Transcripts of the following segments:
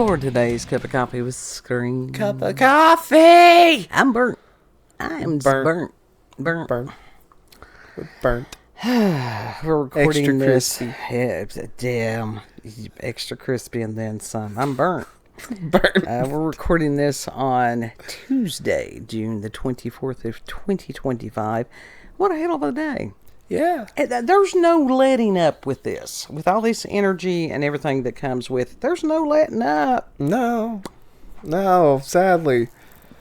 for today's cup of coffee with scream. Cup of coffee! I'm burnt. I'm burnt. Burnt. We're recording Extra this. crispy. Yeah, damn. Extra crispy and then some. I'm burnt. Burnt. We're recording this on Tuesday, June the 24th of 2025. What a hell of a day. Yeah. There's no letting up with this. With all this energy and everything that comes with it, there's no letting up. No, sadly.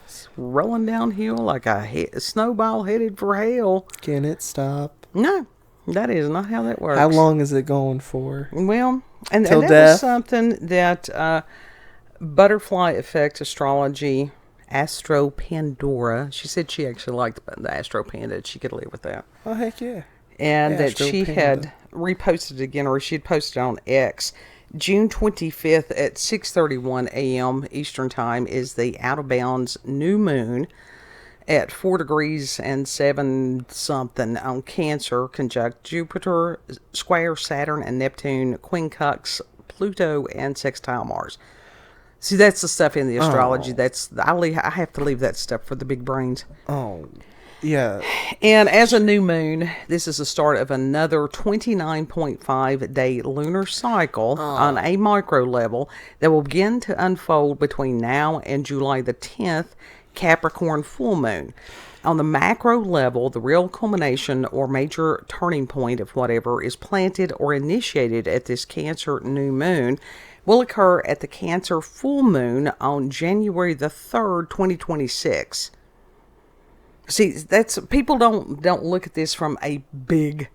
It's rolling downhill like a snowball headed for hell. Can it stop? No, that is not how that works. How long is it going for? Well, and Till that death? was something that Butterfly Effect Astrology, Astro Pandora, she said she actually liked the Astro Panda. She could live with that. Oh, heck yeah. And Yeah, that Astro she Panda. had reposted again, or she had posted on X. June 25th at 6:31 a.m. Eastern Time is the out of bounds new moon at 4 degrees and 7 something on Cancer, conjunct Jupiter, square Saturn and Neptune, quincunx Pluto, and sextile Mars. See, that's the stuff in the astrology. Oh. I have to leave that stuff for the big brains. Oh, yeah. And as a new moon, this is the start of another 29.5 day lunar cycle on a micro level that will begin to unfold between now and July the 10th, Capricorn full moon. On the macro level, the real culmination or major turning point of whatever is planted or initiated at this Cancer new moon will occur at the Cancer full moon on January the 3rd, 2026. See, that's people don't look at this from a big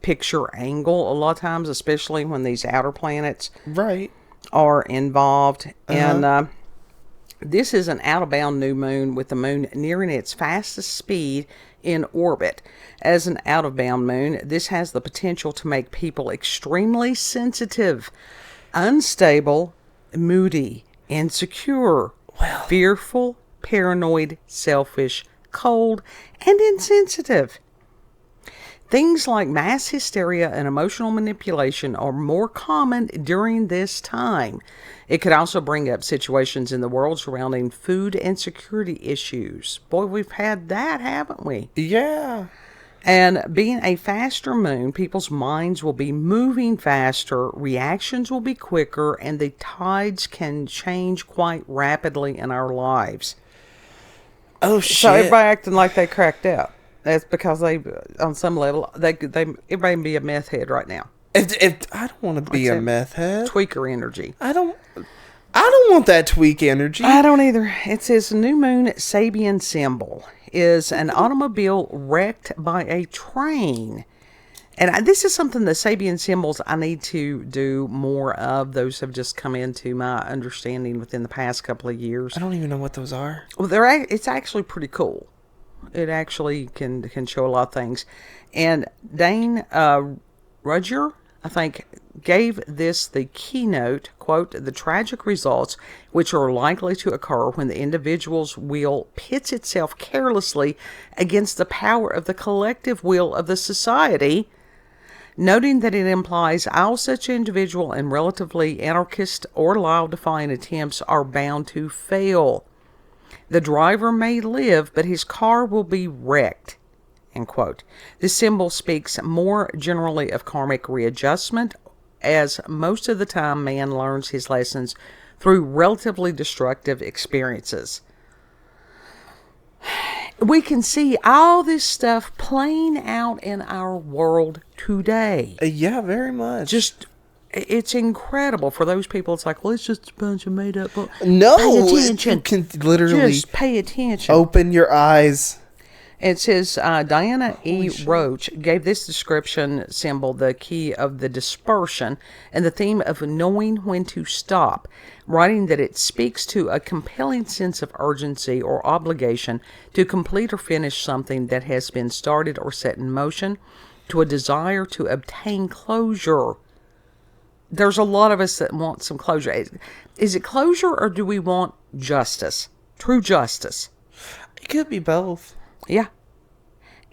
picture angle a lot of times, especially when these outer planets Right. are involved. And this is an out-of-bound new moon with the moon nearing its fastest speed in orbit. As an out-of-bound moon, this has the potential to make people extremely sensitive, unstable, moody, insecure, fearful, paranoid, selfish, cold, and insensitive. Things like mass hysteria and emotional manipulation are more common during this time. It could also bring up situations in the world surrounding food and security issues. Boy, we've had that, haven't we? Yeah. And being a faster moon, people's minds will be moving faster, reactions will be quicker, and the tides can change quite rapidly in our lives. Oh, So shit. everybody acting like they cracked out. That's because they, on some level, everybody can be a meth head right now. If I don't want to be a What's that? meth head. Tweaker energy. I don't want that tweak energy. I don't either. It says new moon Sabian symbol is an automobile wrecked by a train. And this is something, the Sabian symbols, I need to do more of. Those have just come into my understanding within the past couple of years. I don't even know what those are. Well, it's actually pretty cool. It actually can show a lot of things. And Dane Rudger, I think, gave this the keynote, quote, the tragic results which are likely to occur when the individual's will pits itself carelessly against the power of the collective will of the society, noting that it implies all such individual and relatively anarchist or law-defying attempts are bound to fail. The driver may live, but his car will be wrecked. End quote. This symbol speaks more generally of karmic readjustment, as most of the time man learns his lessons through relatively destructive experiences. We can see all this stuff playing out in our world today. Yeah, very much. It's incredible for those people. It's like, well, it's just a bunch of made up. No, pay attention. you can literally Just pay attention. open your eyes. It says Diana E. Roach gave this description symbol the key of the dispersion and the theme of knowing when to stop, writing that it speaks to a compelling sense of urgency or obligation to complete or finish something that has been started or set in motion, to a desire to obtain closure. There's a lot of us that want some closure. Is it closure, or do we want justice? True justice. It could be both. Yeah.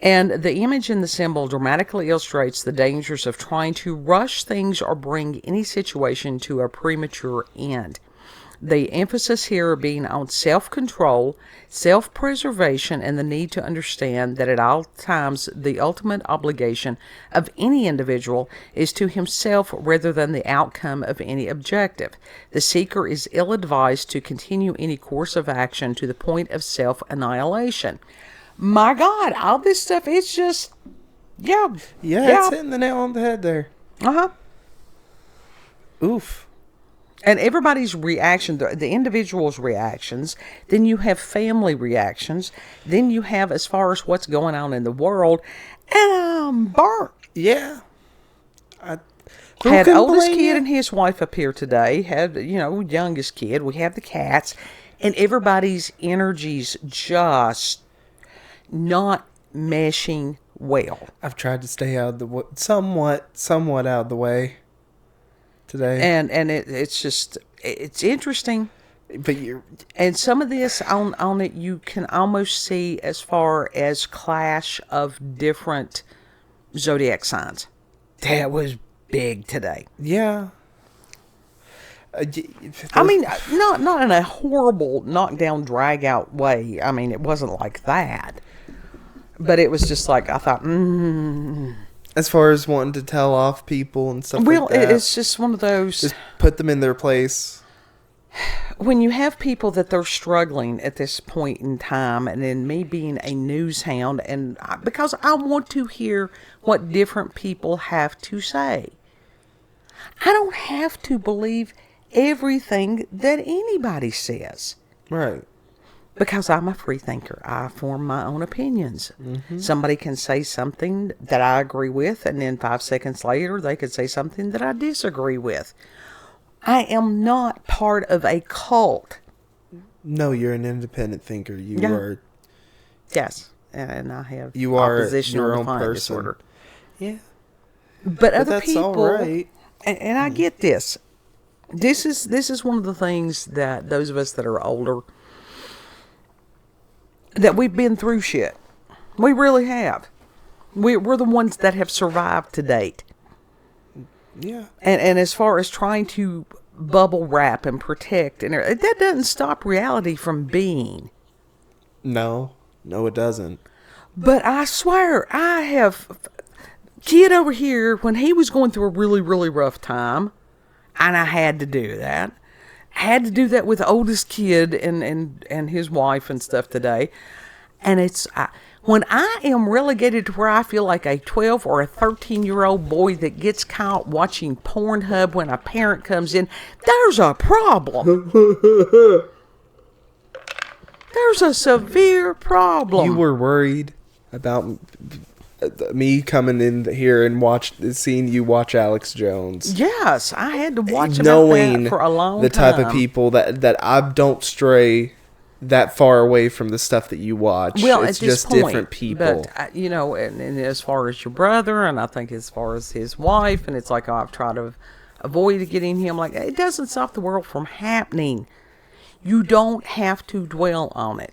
And the image in the symbol dramatically illustrates the dangers of trying to rush things or bring any situation to a premature end. The emphasis here being on self-control, self-preservation, and the need to understand that at all times the ultimate obligation of any individual is to himself rather than the outcome of any objective. The seeker is ill-advised to continue any course of action to the point of self-annihilation. My God, all this stuff, it's just, Yeah, it's hitting the nail on the head there. Uh-huh. Oof. And everybody's reaction, the individual's reactions, then you have family reactions, then you have as far as what's going on in the world, and I'm burnt. Yeah. Had oldest kid and his wife up here today, had, youngest kid, we have the cats, and everybody's energies just not meshing well. I've tried to stay out of the somewhat out of the way today. And it's just, it's interesting. But and some of this on it you can almost see as far as clash of different zodiac signs. That was big today. Yeah. I mean, not in a horrible knockdown drag out way. I mean, it wasn't like that. But it was just like, I thought, As far as wanting to tell off people and stuff like that. Well, it's just one of those. Just put them in their place. When you have people that they're struggling at this point in time, and then me being a news hound, and because I want to hear what different people have to say. I don't have to believe everything that anybody says. Right. Because I'm a free thinker. I form my own opinions. Mm-hmm. Somebody can say something that I agree with, and then 5 seconds later, they could say something that I disagree with. I am not part of a cult. No, you're an independent thinker. You are. Yes, and I have you are oppositional your own defiant person. disorder. Yeah. But other that's people, all right. And I get this. This is one of the things that those of us that are older, that we've been through shit. We really have. We're the ones that have survived to date. Yeah. And as far as trying to bubble wrap and protect, and that doesn't stop reality from being. No, it doesn't. But I swear, I have kid over here, when he was going through a really, really rough time, and I had to do that. I had to do that with the oldest kid and his wife and stuff today. And it's, when I am relegated to where I feel like a 12 or a 13-year-old boy that gets caught watching Pornhub when a parent comes in, there's a problem. There's a severe problem. You were worried about me coming in here and seeing you watch Alex Jones. Yes, I had to watch knowing that for a long time. The type of people that I don't stray that far away from the stuff that you watch. Well, it's at this just point, different people. But, and as far as your brother, and I think as far as his wife, and it's like, I've tried to avoid getting him. Like, it doesn't stop the world from happening. You don't have to dwell on it.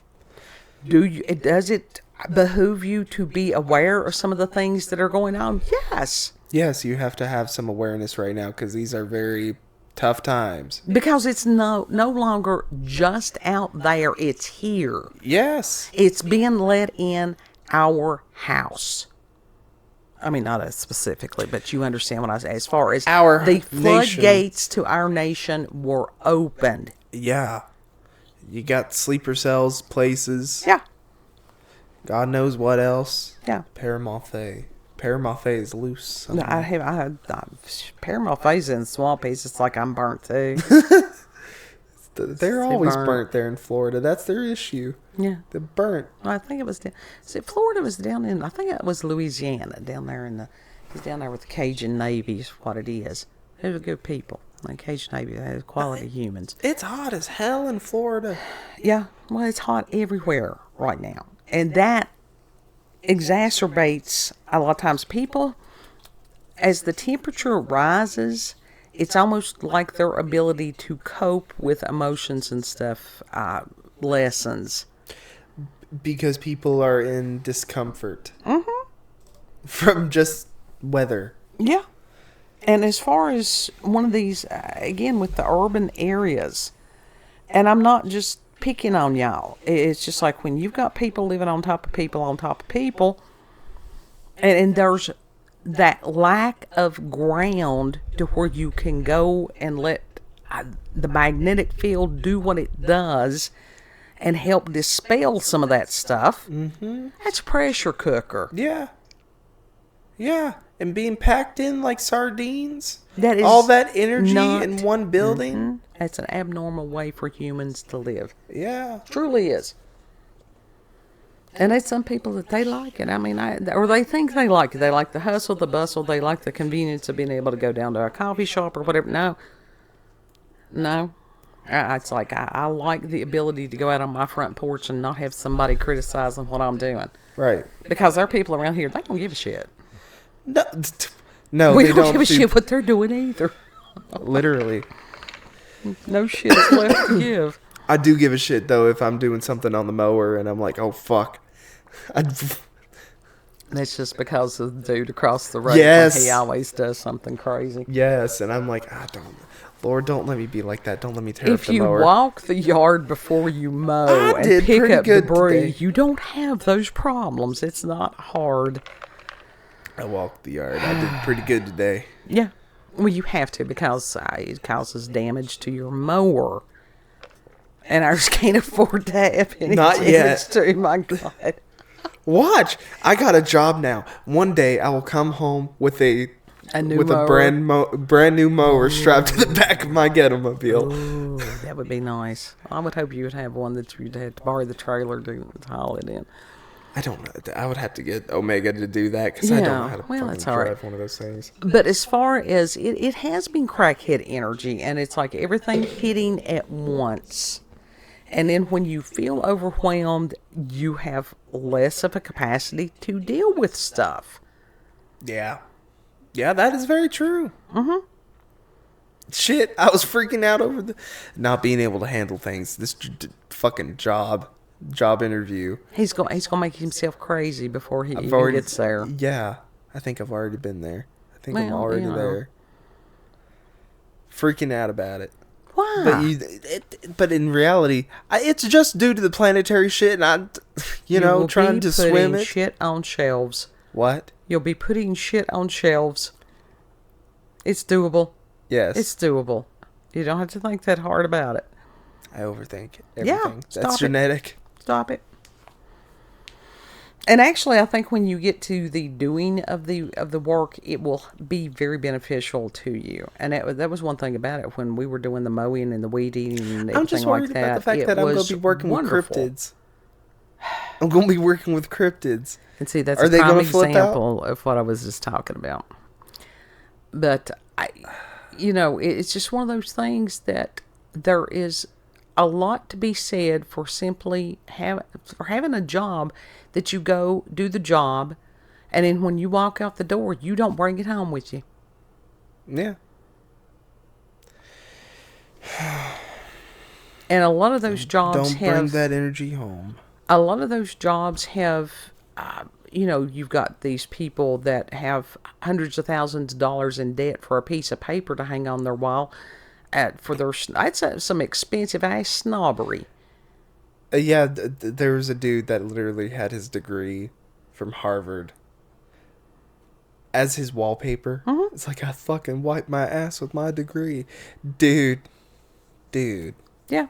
Does it behoove you to be aware of some of the things that are going on? Yes. Yes, you have to have some awareness right now because these are very tough times. Because it's no longer just out there, it's here. Yes. It's being let in our house. I mean, not us specifically, but you understand what I say. As far as the floodgates to our nation were opened. Yeah. You got sleeper cells, places. Yeah. God knows what else. Yeah. Paramorphe is loose. No, I had Paramorphe's in swampies. It's like I'm burnt too. They're always burnt there in Florida. That's their issue. Yeah. They're burnt. I think it was Florida was down in, I think it was Louisiana, down there he's down there with the Cajun Navy is what it is. They're good people. The Cajun Navy, they're quality humans. It's hot as hell in Florida. Yeah. Well, it's hot everywhere right now. And that exacerbates a lot of times people, as the temperature rises, it's almost like their ability to cope with emotions and stuff lessens. Because people are in discomfort. Mm-hmm. From just weather. Yeah. And as far as one of these, again, with the urban areas, And I'm not just picking on y'all. It's just like when you've got people living on top of people on top of people, and there's that lack of ground to where you can go and let the magnetic field do what it does and help dispel some of that stuff. Mm-hmm. That's a pressure cooker. Yeah. Yeah. And being packed in like sardines. That is all that energy in one building. Mm-hmm. That's an abnormal way for humans to live. Yeah. It truly is. And there's some people that they like it. I mean, or they think they like it. They like the hustle, the bustle. They like the convenience of being able to go down to a coffee shop or whatever. No. It's like I like the ability to go out on my front porch and not have somebody criticizing what I'm doing. Right. Because there are people around here, they don't give a shit. No, we they don't give a shit what they're doing either. Literally. No shit is left to give. I do give a shit, though, if I'm doing something on the mower and I'm like, oh, fuck. That's just because of the dude across the road. Yes. He always does something crazy. Yes, and I'm like, Lord, don't let me be like that. Don't let me tear up the mower. If you walk the yard before you mow and pick up debris, today. you don't have those problems. It's not hard. I walked the yard. I did pretty good today. Yeah. Well, you have to because it causes damage to your mower. And I just can't afford to have any damage to. My God. Watch. I got a job now. One day I will come home with a brand new mower strapped to the back of my Ghetto-mobile. Ooh, that would be nice. I would hope you would have one that you'd have to borrow the trailer to haul it in. I don't know. I would have to get Omega to do that because I don't know how to fucking drive one of those things. But as far as it has been crackhead energy, and it's like everything hitting at once. And then when you feel overwhelmed, you have less of a capacity to deal with stuff. Yeah. Yeah, that is very true. Mm-hmm. Shit, I was freaking out over not being able to handle things. This fucking job interview. He's gonna make himself crazy before he even gets there. Yeah, I think I've already been there. I think I'm already there. Freaking out about it. Why? But in reality, it's just due to the planetary shit, and trying to swim it. Shit on shelves. What? You'll be putting shit on shelves. It's doable. Yes. It's doable. You don't have to think that hard about it. I overthink everything. Yeah, That's genetic. Stop it. And actually, I think when you get to the doing of the work, it will be very beneficial to you. And that was one thing about it when we were doing the mowing and the weed eating and everything like that. I'm just worried about the fact that I'm going to be working with cryptids. I'm going to be working with cryptids. And see, that's a prime example of what I was just talking about. But it's just one of those things that there is a lot to be said for simply having a job that you go do the job, and then when you walk out the door, you don't bring it home with you. Yeah. And a lot of those jobs don't bring that energy home. A lot of those jobs have, you've got these people that have hundreds of thousands of dollars in debt for a piece of paper to hang on their wall. For their, I'd say some expensive ass snobbery. There was a dude that literally had his degree from Harvard as his wallpaper. Mm-hmm. It's like, I fucking wiped my ass with my degree. Dude. Yeah.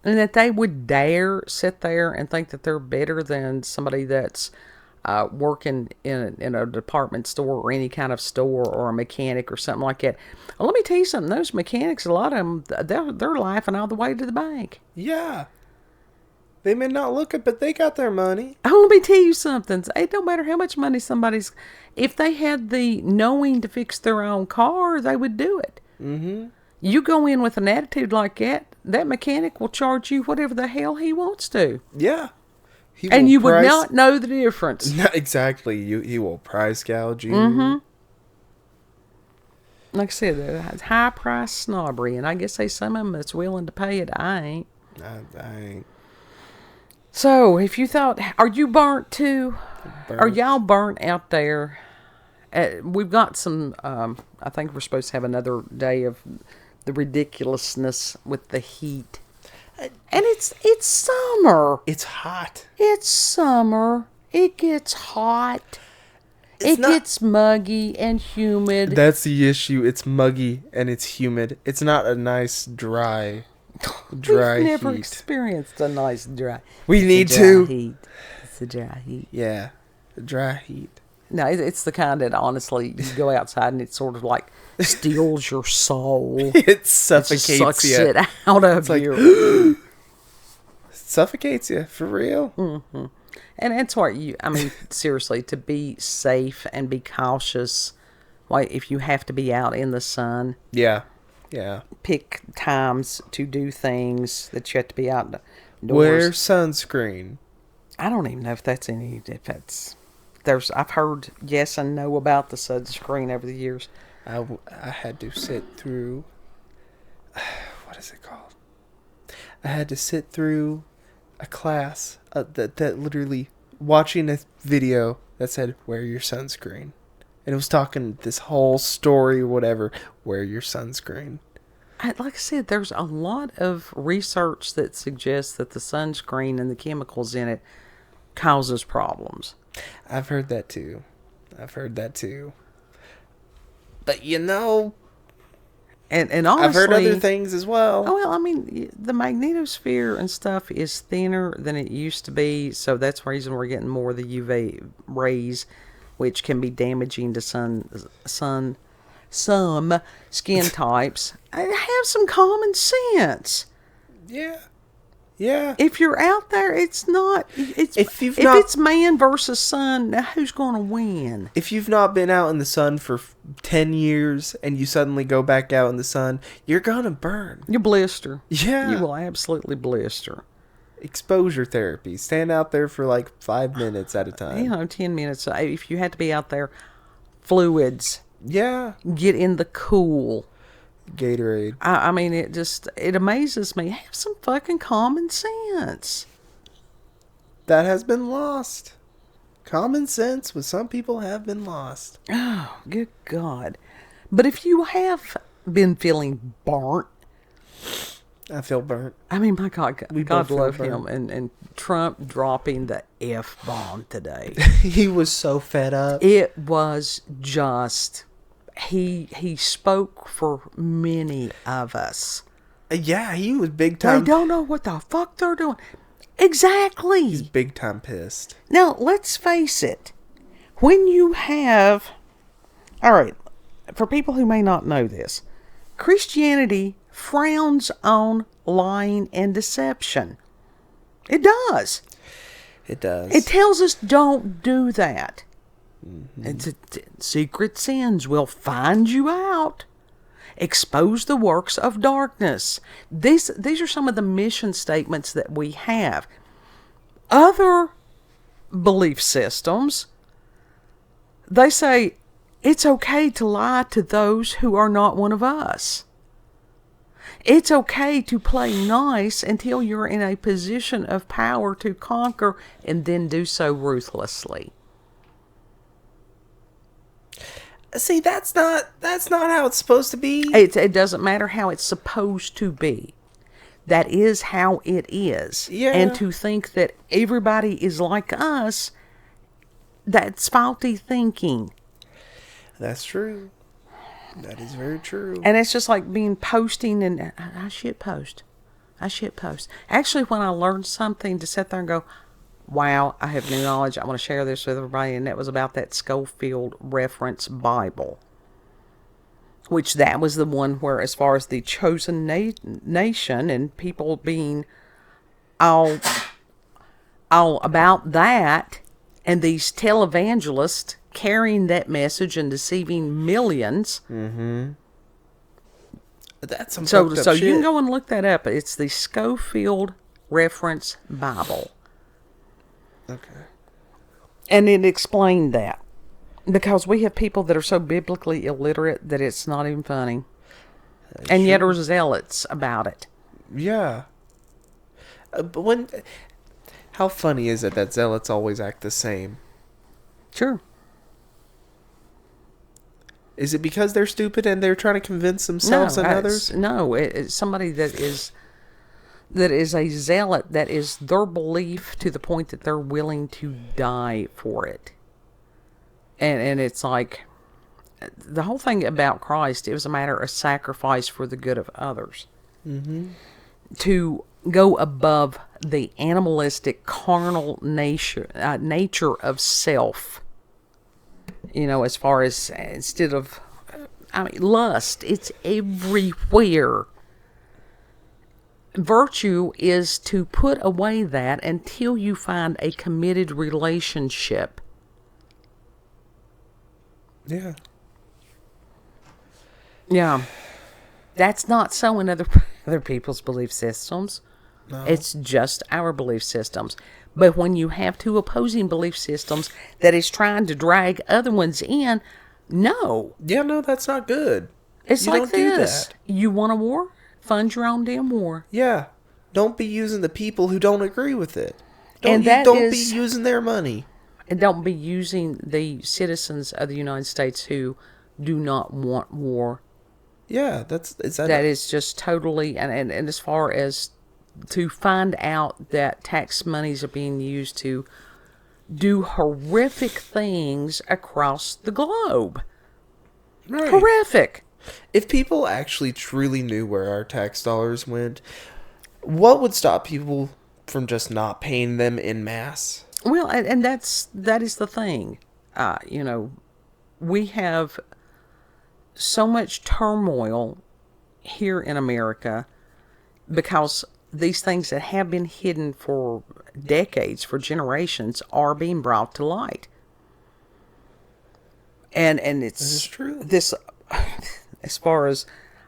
And that they would dare sit there and think that they're better than somebody that's working in a department store or any kind of store or a mechanic or something like that. Well, let me tell you something. Those mechanics, a lot of them, they're laughing all the way to the bank. Yeah. They may not look it, but they got their money. Oh, let me tell you something. It don't matter how much money somebody's... If they had the knowing to fix their own car, they would do it. Mm-hmm. You go in with an attitude like that mechanic will charge you whatever the hell he wants to. Yeah. And you would not know the difference. No, exactly. He will price gouge you. Mm-hmm. Like I said, it's high price snobbery, and I guess there's some of them that's willing to pay it. I ain't. I ain't. So, if you thought, are you burnt too? Are y'all burnt out there? We've got some, I think we're supposed to have another day of the ridiculousness with the heat. And it's summer. It's hot. It's summer. It gets hot. It gets muggy and humid. That's the issue. It's muggy and it's humid. It's not a nice dry We've never heat. experienced a nice dry. We it's need a dry to. Heat. It's a dry heat. Yeah, a dry heat. No, it's the kind that honestly you go outside and it sort of like steals your soul. It suffocates it sucks you. it out of like, you. Suffocates you for real. Mm-hmm. And that's what seriously, to be safe and be cautious. Like if you have to be out in the sun. Yeah. Pick times to do things that you have to be outdoors. Wear sunscreen. I don't even know if that's I've heard yes and no about the sunscreen over the years. I had to sit through. What is it called? I had to sit through a class that literally watching a video that said wear your sunscreen, and it was talking this whole story or whatever. Wear your sunscreen. Like I said, there's a lot of research that suggests that the sunscreen and the chemicals in it causes problems. I've heard that too. But and honestly, I've heard other things as well. Oh, well, the magnetosphere and stuff is thinner than it used to be, so that's the reason we're getting more of the UV rays, which can be damaging to some skin types. Have some common sense. Yeah. If you're out there, it's not. If it's man versus sun, now who's going to win? If you've not been out in the sun for 10 years and you suddenly go back out in the sun, you're gonna burn. You blister. Yeah. You will absolutely blister. Exposure therapy. Stand out there for like 5 minutes at a time. 10 minutes. If you had to be out there, fluids. Yeah. Get in the cool. Gatorade. It amazes me. Have some fucking common sense. That has been lost. Common sense with some people have been lost. Oh, good God. But if you have been feeling burnt. I feel burnt. My God, God love burnt. him. And Trump dropping the F-bomb today. He was so fed up. It was just... He spoke for many of us. Yeah, he was big time. They don't know what the fuck they're doing. Exactly. He's big time pissed. Now, let's face it. When you have... All right, for people who may not know this, Christianity frowns on lying and deception. It does. It does. It tells us don't do that. Mm-hmm. Secret sins will find you out. Expose the works of darkness. These are some of the mission statements that we have. Other belief systems, they say it's okay to lie to those who are not one of us. It's okay to play nice until you're in a position of power to conquer and then do so ruthlessly. See, that's not how it's supposed to be. It doesn't matter how it's supposed to be. That is how it is. Yeah. And to think that everybody is like us, that's faulty thinking. That's true. That is very true. And it's just like posting, and I shit post. Actually, when I learned something, to sit there and go, wow, I have new knowledge. I want to share this with everybody. And that was about that Schofield Reference Bible. Which that was the one where, as far as the chosen nation and people being all about that, and these televangelists carrying that message and deceiving millions. Mm-hmm. That's some so shit. You can go and look that up. It's the Schofield Reference Bible. Okay. And it explained that. Because we have people that are so biblically illiterate that it's not even funny. And yet are zealots about it. Yeah. But how funny is it that zealots always act the same? Sure. Is it because they're stupid and they're trying to convince themselves and others? No, it's somebody that is a zealot, that is their belief to the point that they're willing to die for it. And it's like, the whole thing about Christ, it was a matter of sacrifice for the good of others. Mm-hmm. To go above the animalistic, carnal nature of self. You know, as far as, instead of, lust, it's everywhere. Virtue is to put away that until you find a committed relationship. Yeah. Yeah. That's not so in other people's belief systems. No. It's just our belief systems. But when you have two opposing belief systems that is trying to drag other ones in, no. Yeah, no, that's not good. It's like this. You want a war? Fund your own damn war. Yeah. Don't be using the people who don't agree with it. Don't be using their money. And don't be using the citizens of the United States who do not want war. Yeah, that is just totally, and as far as to find out that tax monies are being used to do horrific things across the globe. Right. Horrific. If people actually truly knew where our tax dollars went, what would stop people from just not paying them en masse? Well, and that is the thing. You know, we have so much turmoil here in America because these things that have been hidden for decades, for generations, are being brought to light. And it's this is true. This, as far as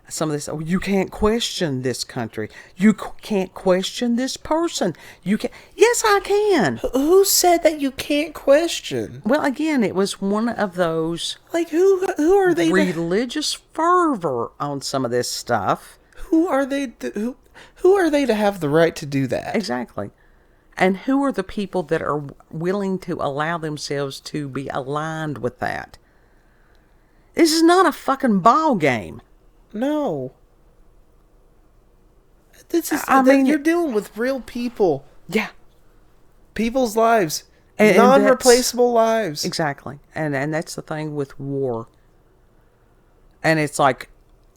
some of this, you can't question this country. You can't question this person. You can. Yes, I can. Who said that you can't question? Well, again, it was one of those. Like who are they? Religious fervor on some of this stuff. Who are they? Who are they to have the right to do that? Exactly. And who are the people that are willing to allow themselves to be aligned with that? This is not a fucking ball game. No. This is, I mean, you're dealing with real people. Yeah. People's lives. Non-replaceable lives. Exactly. And that's the thing with war. And it's like,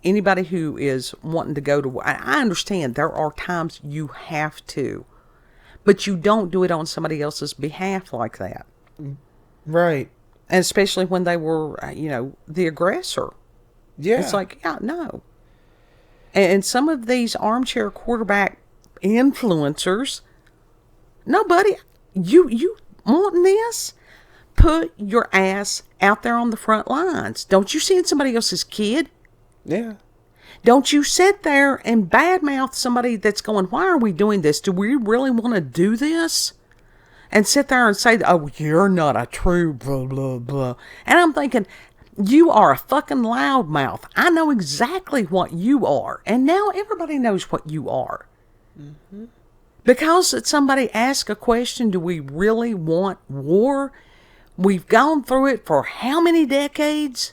anybody who is wanting to go to war, I understand there are times you have to, but you don't do it on somebody else's behalf like that. Right. And especially when they were, the aggressor. Yeah. It's like, yeah, no. And some of these armchair quarterback influencers, nobody, you wanting this? Put your ass out there on the front lines. Don't you send somebody else's kid? Yeah. Don't you sit there and badmouth somebody that's going, why are we doing this? Do we really want to do this? And sit there and say, oh, you're not a true blah, blah, blah. And I'm thinking, you are a fucking loudmouth. I know exactly what you are. And now everybody knows what you are. Mm-hmm. Because somebody asked a question, do we really want war? We've gone through it for how many decades?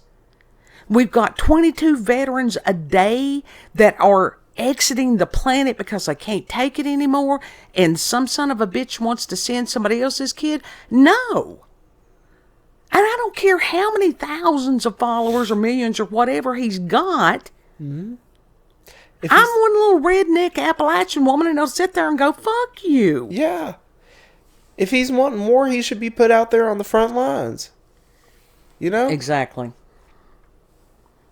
We've got 22 veterans a day that are exiting the planet because they can't take it anymore, and some son of a bitch wants to send somebody else's kid? No. And I don't care how many thousands of followers or millions or whatever he's got. Mm-hmm. I'm one little redneck Appalachian woman, and I'll sit there and go, fuck you. Yeah. If he's wanting more, he should be put out there on the front lines. You know? Exactly.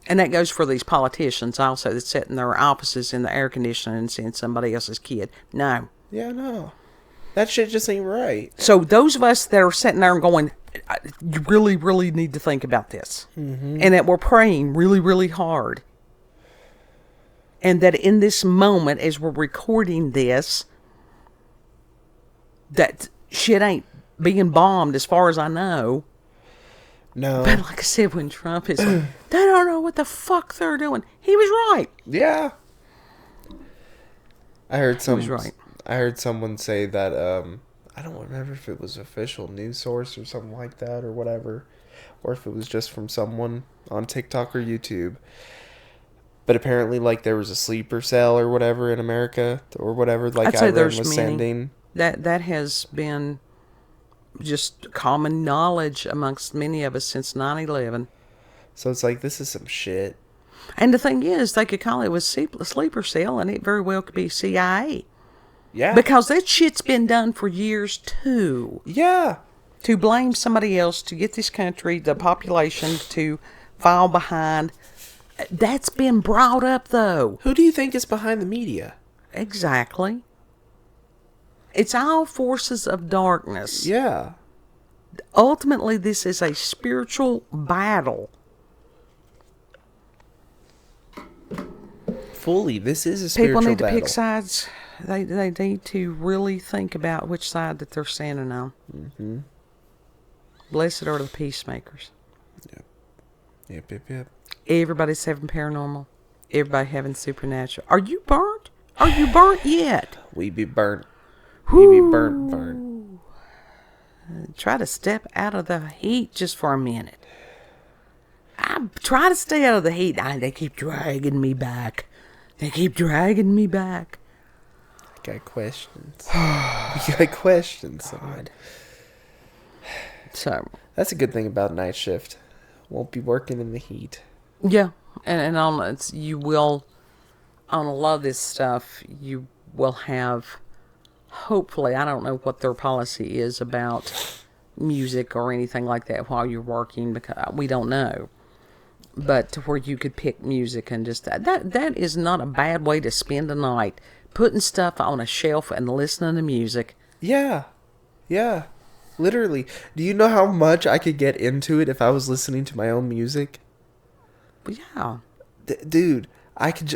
And that goes for these politicians also that sit in their offices in the air conditioning and seeing somebody else's kid. No. Yeah, no. That shit just ain't right. So those of us that are sitting there and going, you really, really need to think about this. Mm-hmm. And that we're praying really, really hard. And that in this moment, as we're recording this, that shit ain't being bombed as far as I know. No. But like I said, when Trump is like, they don't know what the fuck they're doing. He was right. Yeah. I heard someone say that, I don't remember if it was official news source or something like that or whatever, or if it was just from someone on TikTok or YouTube. But apparently, like, there was a sleeper cell or whatever in America, or whatever, like, I'd say Iran there's was many. sending. That has been just common knowledge amongst many of us since 9/11. So it's like, this is some shit. And the thing is, they could call it a sleeper cell, and it very well could be CIA. Yeah. Because that shit's been done for years, too. Yeah. To blame somebody else, to get this country, the population, to fall behind. That's been brought up, though. Who do you think is behind the media? Exactly. It's all forces of darkness. Yeah. Ultimately, this is a spiritual battle. Fully, this is a spiritual People need to battle. pick sides. They need to really think about which side that they're standing on. Mm-hmm. Blessed are the peacemakers. Yep. Everybody's having paranormal. Everybody having supernatural. Are you burnt? Are you burnt yet? We be burnt. We be burnt. Try to step out of the heat just for a minute. I try to stay out of the heat. They keep dragging me back. I got questions. We got questions. God. So that's a good thing about night shift. Won't be working in the heat. Yeah, and on you will, on a lot of this stuff, you will have, hopefully, I don't know what their policy is about music or anything like that while you're working, because we don't know. But to where you could pick music and just that is not a bad way to spend a night, putting stuff on a shelf and listening to music. Yeah. Literally. Do you know how much I could get into it if I was listening to my own music? Yeah. Dude, I could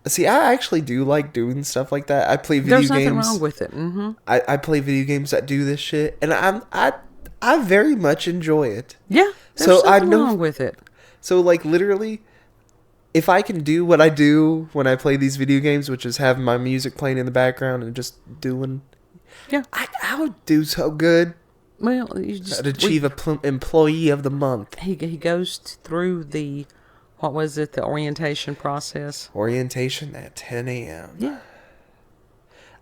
see, I actually do like doing stuff like that. I play video games. There's nothing wrong with it. Mm-hmm. I play video games that do this shit, and I very much enjoy it. Yeah, there's nothing wrong with it. So, like, literally, if I can do what I do when I play these video games, which is having my music playing in the background and just doing... Yeah. I would do so good. Well, you just... I'd achieve employee of the month. He goes through the... What was it? The orientation process? Orientation at 10 a.m. Yeah.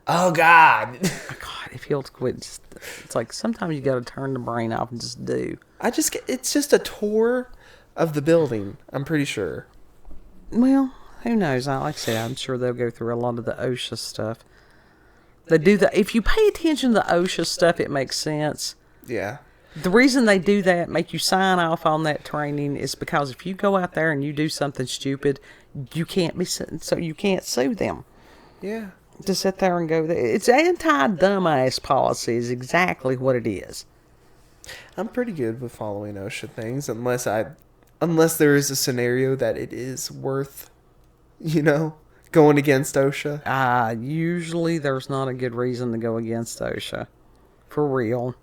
Oh, God. God, it feels good. It's like sometimes you got to turn the brain off and just do. It's just a tour of the building, I'm pretty sure. Well, who knows? Like I said, I'm sure they'll go through a lot of the OSHA stuff. They do that. If you pay attention to the OSHA stuff, it makes sense. Yeah. The reason they do that, make you sign off on that training, is because if you go out there and you do something stupid, you can't you can't sue them. Yeah. To sit there and go, it's anti-dumbass policy is exactly what it is. I'm pretty good with following OSHA things, unless there is a scenario that it is worth, going against OSHA. Usually there's not a good reason to go against OSHA. For real.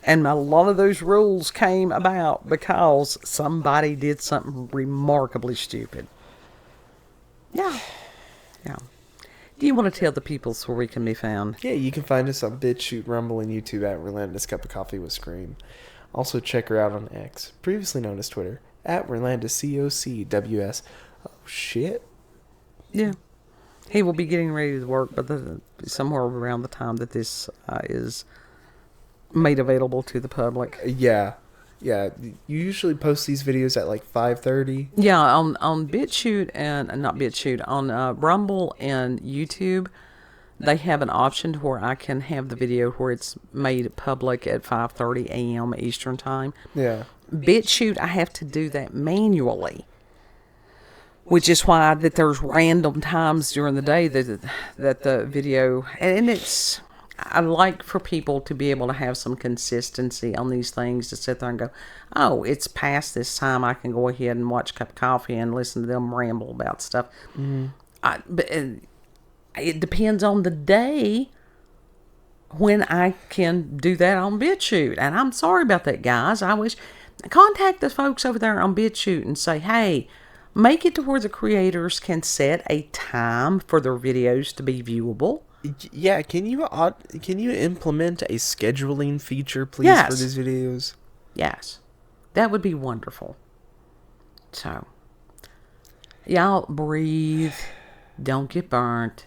And a lot of those rules came about because somebody did something remarkably stupid. Yeah. Do you want to tell the peoples where we can be found? Yeah, you can find us on BitChute, Rumble, and YouTube at Relentless Cup of Coffee with Scream. Also check her out on X, previously known as Twitter, at RelandisCOCWS. Oh, shit. Yeah. He will be getting ready to work, but somewhere around the time that this is made available to the public. Yeah. You usually post these videos at like 5:30. Yeah, on BitChute and not BitChute, on Rumble and YouTube, they have an option to where I can have the video where it's made public at 5:30 a.m. Eastern time. Yeah. BitChute, I have to do that manually, which is why that there's random times during the day that the video, and it's, I like for people to be able to have some consistency on these things, to sit there and go, oh, it's past this time, I can go ahead and watch a cup of coffee and listen to them ramble about stuff. Mm-hmm. But it depends on the day when I can do that on BitChute. And I'm sorry about that, guys. I wish, contact the folks over there on BitChute and say, hey, make it to where the creators can set a time for their videos to be viewable. Yeah, can you implement a scheduling feature, please, Yes. for these videos? Yes. That would be wonderful. So, y'all breathe. Don't get burnt.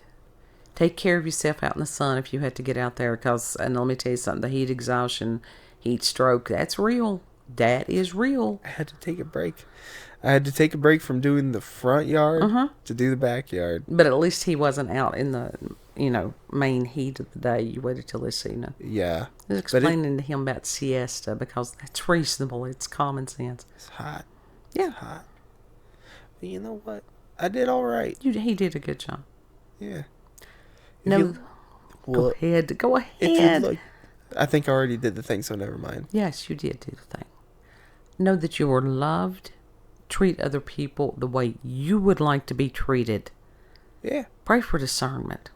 Take care of yourself out in the sun if you had to get out there. And let me tell you something, the heat exhaustion, heat stroke, that's real. That is real. I had to take a break. I had to take a break from doing the front yard to do the backyard. But at least he wasn't out in the, main heat of the day. You waited till this evening. Yeah. I was explaining to him about siesta because that's reasonable. It's common sense. It's hot. Yeah. It's hot. But you know what? I did all right. He did a good job. Yeah. Go ahead. Go ahead. If you look, I think I already did the thing, so never mind. Yes, you did do the thing. Know that you are loved. Treat other people the way you would like to be treated. Yeah. Pray for discernment.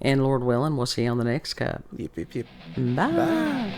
And Lord willing, we'll see you on the next cup. Yep, yep, yep. Bye. Bye.